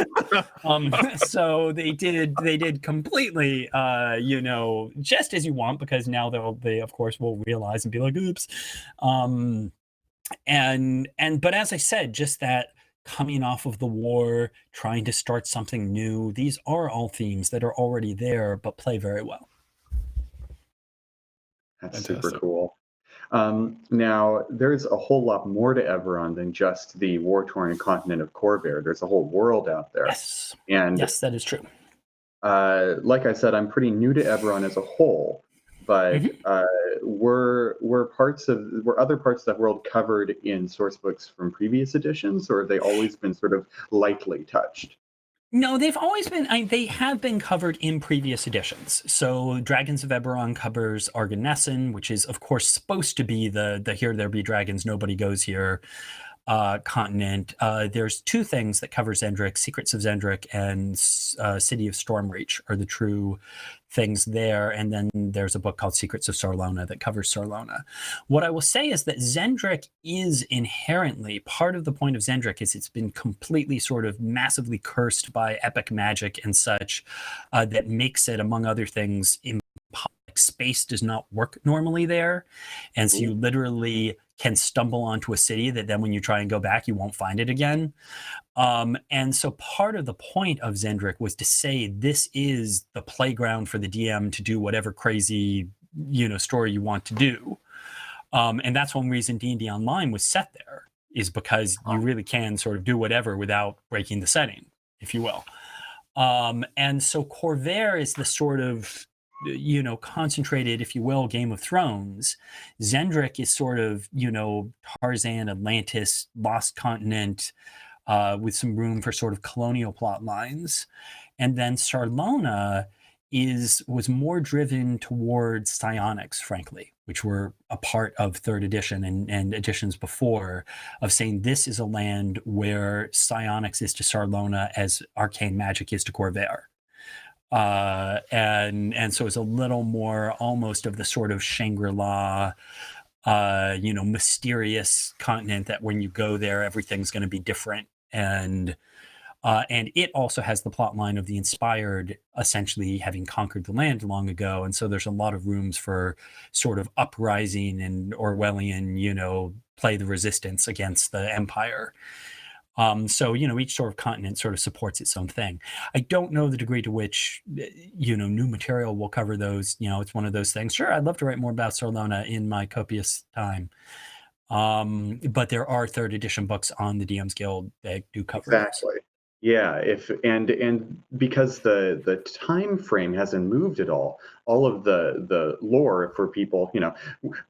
Speaker 2: So they did completely, just as you want, because now they of course will realize and be like, oops. But as I said, just that coming off of the war, trying to start something new, these are all themes that are already there, but play very well.
Speaker 3: That's
Speaker 1: Fantastic.
Speaker 3: super cool. Now, there's a whole lot more to Eberron than just the war-torn continent of Corvair. There's a whole world out there.
Speaker 2: Yes.
Speaker 3: And
Speaker 2: yes, that is true.
Speaker 3: Like I said, I'm pretty new to Eberron as a whole, but were other parts of that world covered in source books from previous editions, or have they always been sort of lightly touched?
Speaker 2: No, they've always been, they have been covered in previous editions. So Dragons of Eberron covers Arganessen, which is, of course, supposed to be the Here There Be Dragons, Nobody Goes Here continent. There's two things that cover Xen'drik: Secrets of Xen'drik and City of Stormreach are the true things there. And then there's a book called Secrets of Sarlona that covers Sarlona. What I will say is that Xen'drik is inherently, part of the point of Xen'drik is it's been completely sort of massively cursed by epic magic and such that makes it, among other things, impossible. Space does not work normally there. And so you literally can stumble onto a city that then when you try and go back, you won't find it again. And so part of the point of Xen'drik was to say this is the playground for the DM to do whatever crazy, story you want to do. And that's one reason D&D Online was set there, is because you really can sort of do whatever without breaking the setting, if you will. And so Corvair is the sort of, concentrated, if you will, Game of Thrones. Xen'drik is sort of, Tarzan, Atlantis, Lost Continent, with some room for sort of colonial plot lines. And then Sarlona was more driven towards psionics, frankly, which were a part of third edition and editions before, of saying this is a land where psionics is to Sarlona as arcane magic is to Corvair. And so it's a little more almost of the sort of Shangri-La, mysterious continent that when you go there, everything's going to be different. And it also has the plot line of the inspired essentially having conquered the land long ago. And so there's a lot of rooms for sort of uprising and Orwellian, play the resistance against the empire. So, each sort of continent sort of supports its own thing. I don't know the degree to which, new material will cover those. It's one of those things. Sure, I'd love to write more about Sarlona in my copious time. But there are third edition books on the DM's Guild that do cover
Speaker 3: exactly.
Speaker 2: Those.
Speaker 3: Yeah, and because the time frame hasn't moved at all of the lore for people,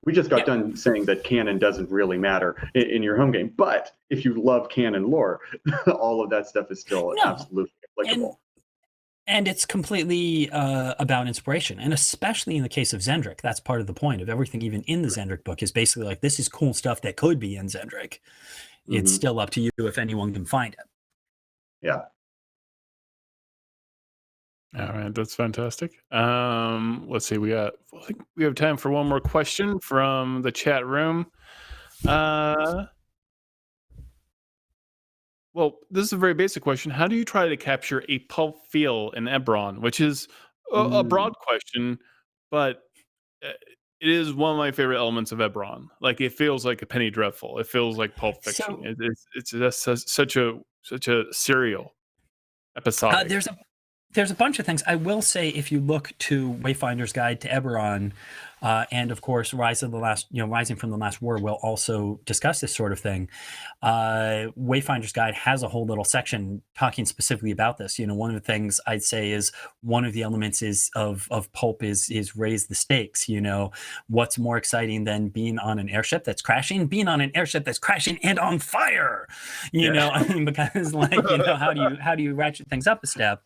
Speaker 3: we just got done saying that canon doesn't really matter in your home game, but if you love canon lore, all of that stuff is still absolutely applicable.
Speaker 2: And it's completely about inspiration, and especially in the case of Xen'drik, that's part of the point of everything. Even in the Xen'drik book is basically like, this is cool stuff that could be in Xen'drik. It's still up to you if anyone can find it.
Speaker 3: Yeah.
Speaker 1: All right, that's fantastic. Let's see. I think we have time for one more question from the chat room. Well, this is a very basic question. How do you try to capture a pulp feel in Eberron? Which is a broad question, but it is one of my favorite elements of Eberron. Like, it feels like a penny dreadful. It feels like Pulp Fiction.
Speaker 2: So
Speaker 1: It's just such a serial episodic.
Speaker 2: There's a bunch of things. I will say, if you look to Wayfinder's Guide to Eberron, and of course, Rising from the Last War will also discuss this sort of thing. Wayfinder's Guide has a whole little section talking specifically about this. One of the things I'd say is one of the elements of pulp is raise the stakes. What's more exciting than being on an airship that's crashing? Being on an airship that's crashing and on fire. I mean, because how do you ratchet things up a step?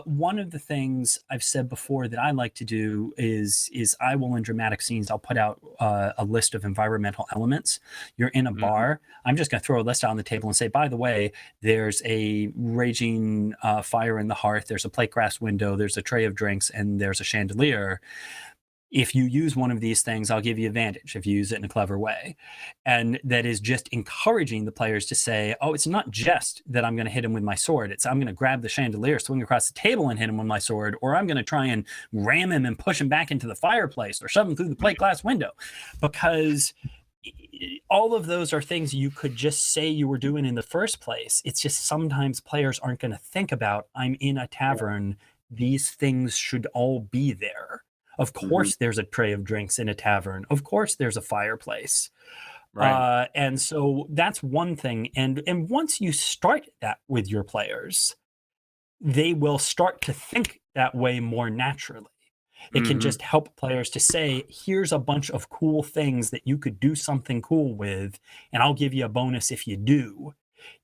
Speaker 2: One of the things I've said before that I like to do is I will, in dramatic scenes, I'll put out a list of environmental elements. You're in a bar. I'm just going to throw a list out on the table and say, by the way, there's a raging fire in the hearth. There's a plate glass window. There's a tray of drinks, and there's a chandelier. If you use one of these things, I'll give you advantage if you use it in a clever way. And that is just encouraging the players to say, oh, it's not just that I'm going to hit him with my sword. It's I'm going to grab the chandelier, swing across the table and hit him with my sword, or I'm going to try and ram him and push him back into the fireplace or shove him through the plate glass window. Because all of those are things you could just say you were doing in the first place. It's just sometimes players aren't going to think about, I'm in a tavern. These things should all be there. Of course, there's a tray of drinks in a tavern. Of course, there's a fireplace.
Speaker 1: Right.
Speaker 2: And so that's one thing. And once you start that with your players, they will start to think that way more naturally. It can just help players to say, here's a bunch of cool things that you could do something cool with, and I'll give you a bonus if you do,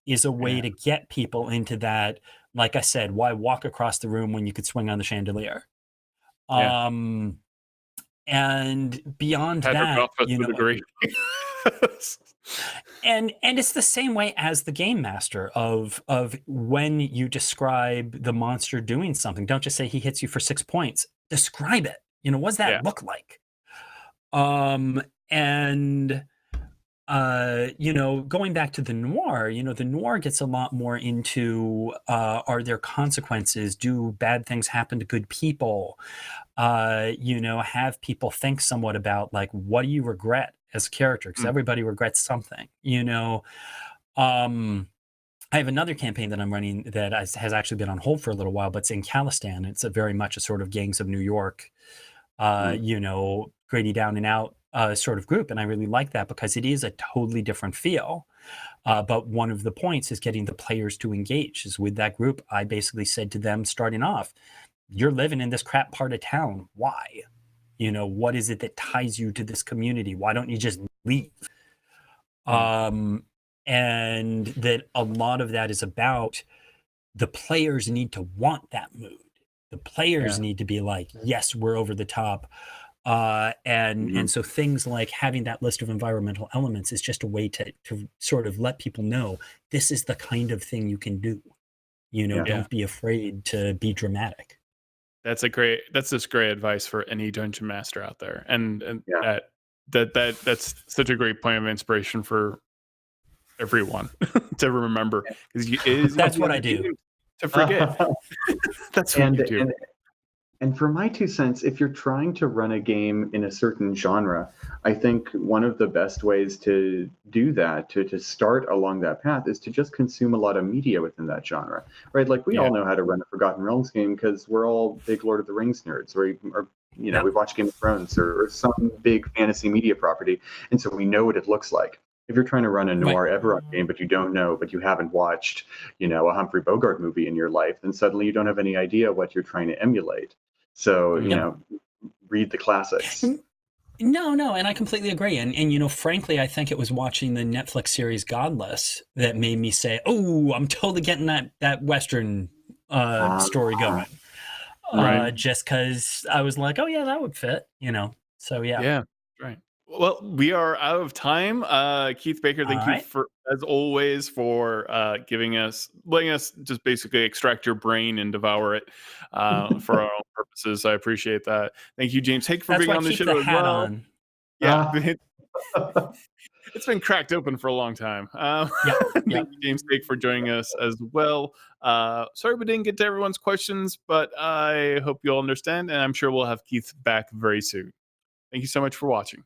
Speaker 2: is a way to get people into that. Like I said, why walk across the room when you could swing on the chandelier? And beyond that,
Speaker 1: agree.
Speaker 2: and it's the same way as the game master of when you describe the monster doing something, don't just say he hits you for 6 points. Describe it. What does that look like? Going back to the noir, the noir gets a lot more into, are there consequences? Do bad things happen to good people? Have people think somewhat about, like, what do you regret as a character? Because everybody regrets something, I have another campaign that I'm running that has actually been on hold for a little while, but it's in Calistan. It's very much a sort of Gangs of New York, gritty down and out sort of group. And I really like that because it is a totally different feel. But one of the points is getting the players to engage. Is with that group, I basically said to them starting off, you're living in this crap part of town. Why? What is it that ties you to this community? Why don't you just leave? And that a lot of that is about the players need to want that mood. The players need to be like, yes, we're over the top. And so things like having that list of environmental elements is just a way to sort of let people know this is the kind of thing you can do. Don't be afraid to be dramatic.
Speaker 1: That's just great advice for any dungeon master out there. And that's such a great point of inspiration for everyone to remember, because
Speaker 2: that's what I do
Speaker 1: to forget. That's what you do.
Speaker 3: And for my 2 cents, if you're trying to run a game in a certain genre, I think one of the best ways to do that, to start along that path, is to just consume a lot of media within that genre, right? Like, we all know how to run a Forgotten Realms game because we're all big Lord of the Rings nerds, or we watch Game of Thrones or some big fantasy media property, and so we know what it looks like. If you're trying to run a noir Eberron game, but you haven't watched, a Humphrey Bogart movie in your life, then suddenly you don't have any idea what you're trying to emulate. So, read the classics.
Speaker 2: No, and I completely agree. And frankly, I think it was watching the Netflix series Godless that made me say, oh, I'm totally getting that Western story going. Just because I was like, oh, yeah, that would fit, So, yeah.
Speaker 1: Yeah, right. Well, we are out of time. Keith Baker, thank you for, as always, for letting us just basically extract your brain and devour it for our own purposes. I appreciate that. Thank you, James Haeck, for being on the show as well.
Speaker 2: On.
Speaker 1: Yeah. it's been cracked open for a long time.
Speaker 2: Yeah,
Speaker 1: thank
Speaker 2: yeah.
Speaker 1: you, James Steak, for joining us as well. Sorry we didn't get to everyone's questions, but I hope you all understand, and I'm sure we'll have Keith back very soon. Thank you so much for watching.